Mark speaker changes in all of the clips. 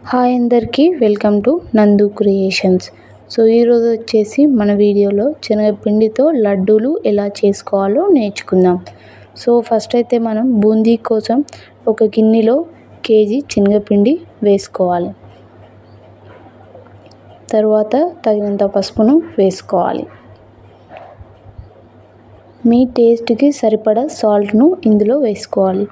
Speaker 1: Hi అందరికీ welcome to నందు creations. ఈరోజు వచ్చేసి మన వీడియోలో శనగపిండితో లడ్డూలు ఎలా చేసుకోవాలో నేర్చుకుందాం. ఫస్ట్ అయితే మనం బూందీ కోసం ఒక గిన్నెలో కేజీ శనగపిండి వేసుకోవాలి. తర్వాత తగినంత పసుపును వేసుకోవాలి. మీ టేస్ట్కి సరిపడా సాల్ట్ను ఇందులో వేసుకోవాలి.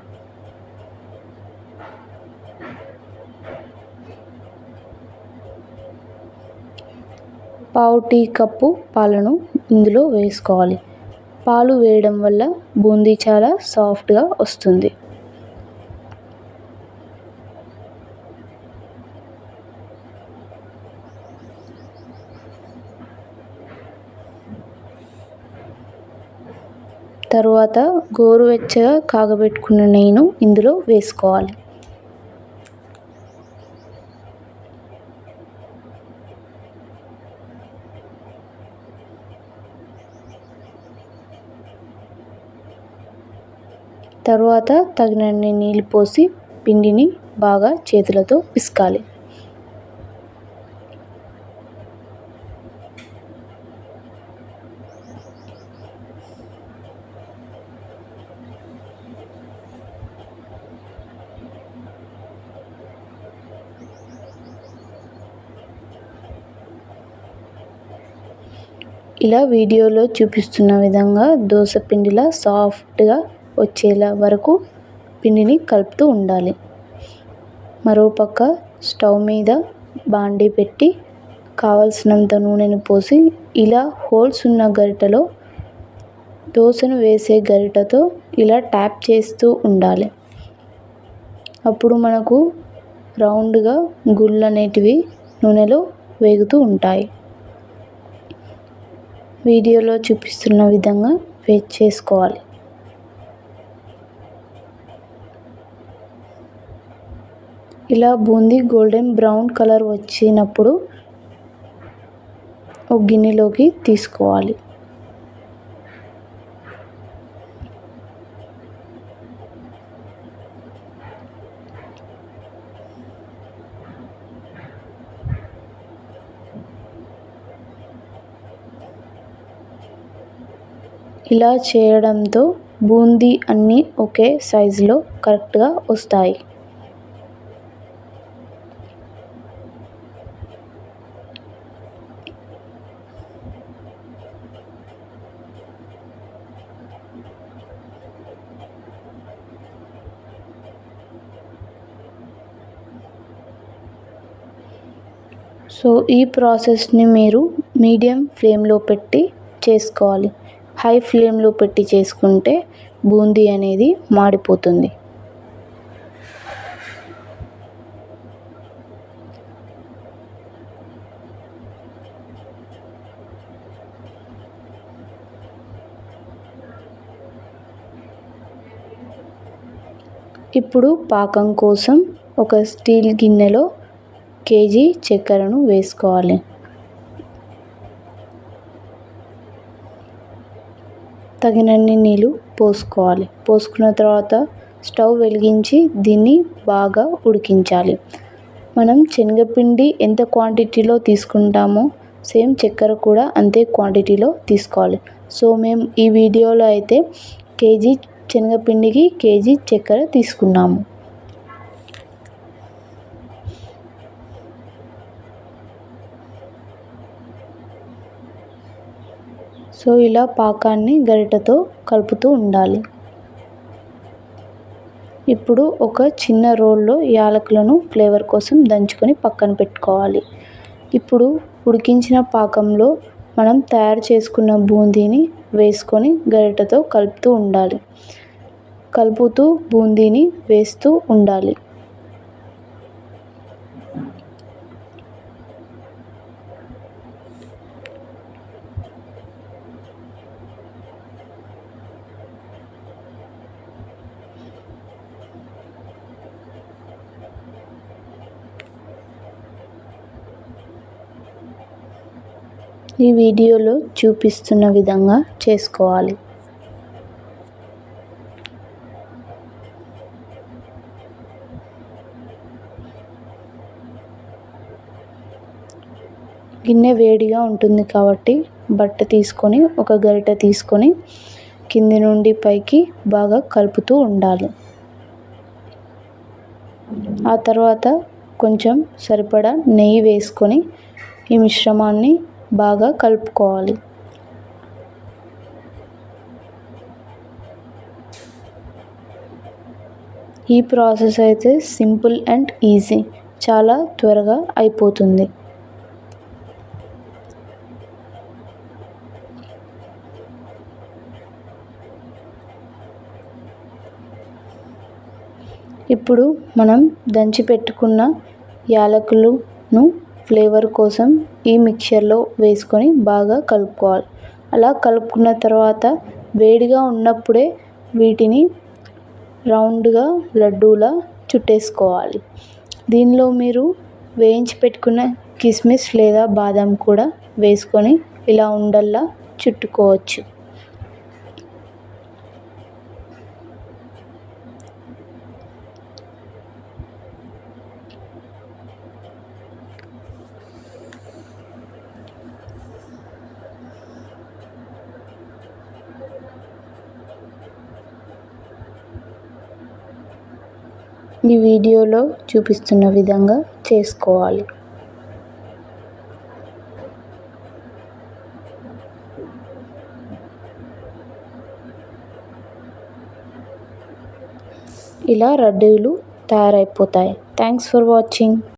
Speaker 1: పావు టీ కప్పు పాలను ఇందులో వేసుకోవాలి. పాలు వేయడం వల్ల బూందీ చాలా సాఫ్ట్గా వస్తుంది. తరువాత గోరువెచ్చగా కాగబెట్టుకున్న నెయ్యిను ఇందులో వేసుకోవాలి. తరువాత తగినన్ని నీళ్ళు పోసి పిండిని బాగా చేతులతో పిసకాలి. ఇలా వీడియోలో చూపిస్తున్న విధంగా దోస పిండిలా సాఫ్ట్గా వచ్చేలా వరకు పిండిని కలుపుతూ ఉండాలి. మరోపక్క స్టవ్ మీద బాండీ పెట్టి కావలసినంత నూనెను పోసి ఇలా హోల్స్ ఉన్న గరిటెలో దోసను వేసే గరిటెతో ఇలా ట్యాప్ చేస్తూ ఉండాలి. అప్పుడు మనకు రౌండ్గా గుళ్ళు అనేటివి నూనెలో వేగుతూ ఉంటాయి. వీడియోలో చూపిస్తున్న విధంగా వేడి చేసుకోవాలి. ఇలా బూందీ గోల్డెన్ బ్రౌన్ కలర్ వచ్చినప్పుడు ఒక గిన్నెలోకి తీసుకోవాలి. ఇలా చేయడంతో బూందీ అన్నీ ఒకే సైజులో కరెక్ట్గా వస్తాయి. ఈ ప్రాసెస్ని మీరు మీడియం ఫ్లేమ్లో పెట్టి చేసుకోవాలి. హై ఫ్లేమ్లో పెట్టి చేసుకుంటే బూందీ అనేది మాడిపోతుంది. ఇప్పుడు పాకం కోసం ఒక స్టీల్ గిన్నెలో కేజీ చక్కెరను వేసుకోవాలి. తగినన్ని నీళ్ళు పోసుకోవాలి. పోసుకున్న తర్వాత స్టవ్ వెలిగించి దీన్ని బాగా ఉడికించాలి. మనం శనగపిండి ఎంత క్వాంటిటీలో తీసుకుంటామో సేమ్ చక్కెర కూడా అంతే క్వాంటిటీలో తీసుకోవాలి. మేము ఈ వీడియోలో అయితే కేజీ శనగపిండికి కేజీ చక్కెర తీసుకున్నాము. ఇలా పాకాన్ని గరిటెతో కలుపుతూ ఉండాలి. ఇప్పుడు ఒక చిన్న రోల్లో యాలకులను ఫ్లేవర్ కోసం దంచుకొని పక్కన పెట్టుకోవాలి. ఇప్పుడు ఉడికించిన పాకంలో మనం తయారు చేసుకున్న బూందీని వేసుకొని గరిటెతో కలుపుతూ ఉండాలి. కలుపుతూ బూందీని వేస్తూ ఉండాలి. ఈ వీడియోలో చూపిస్తున్న విధంగా చేసుకోవాలి. గిన్నె వేడిగా ఉంటుంది కాబట్టి బట్ట తీసుకొని ఒక గరిటె తీసుకొని కింది నుండి పైకి బాగా కలుపుతూ ఉండాలి. ఆ తర్వాత కొంచెం సరిపడా నెయ్యి వేసుకొని ఈ మిశ్రమాన్ని బాగా కలుపుకోవాలి. ఈ ప్రాసెస్ అయితే సింపుల్ అండ్ ఈజీ, చాలా త్వరగా అయిపోతుంది. ఇప్పుడు మనం దంచి పెట్టుకున్న యాలకులను ఫ్లేవర్ కోసం ఈ మిక్చర్లో వేసుకొని బాగా కలుపుకోవాలి. అలా కలుపుకున్న తర్వాత వేడిగా ఉన్నప్పుడే వీటిని రౌండ్గా లడ్డూలా చుట్టేసుకోవాలి. దీనిలో మీరు వేయించి పెట్టుకున్న కిస్మిస్ లేదా బాదం కూడా వేసుకొని ఇలా ఉండల్లా చుట్టుకోవచ్చు. ఈ వీడియోలో చూపిస్తున్న విధంగా చేసుకోవాలి. ఇలా లడ్డూలు తయారైపోతాయి. Thanks for watching.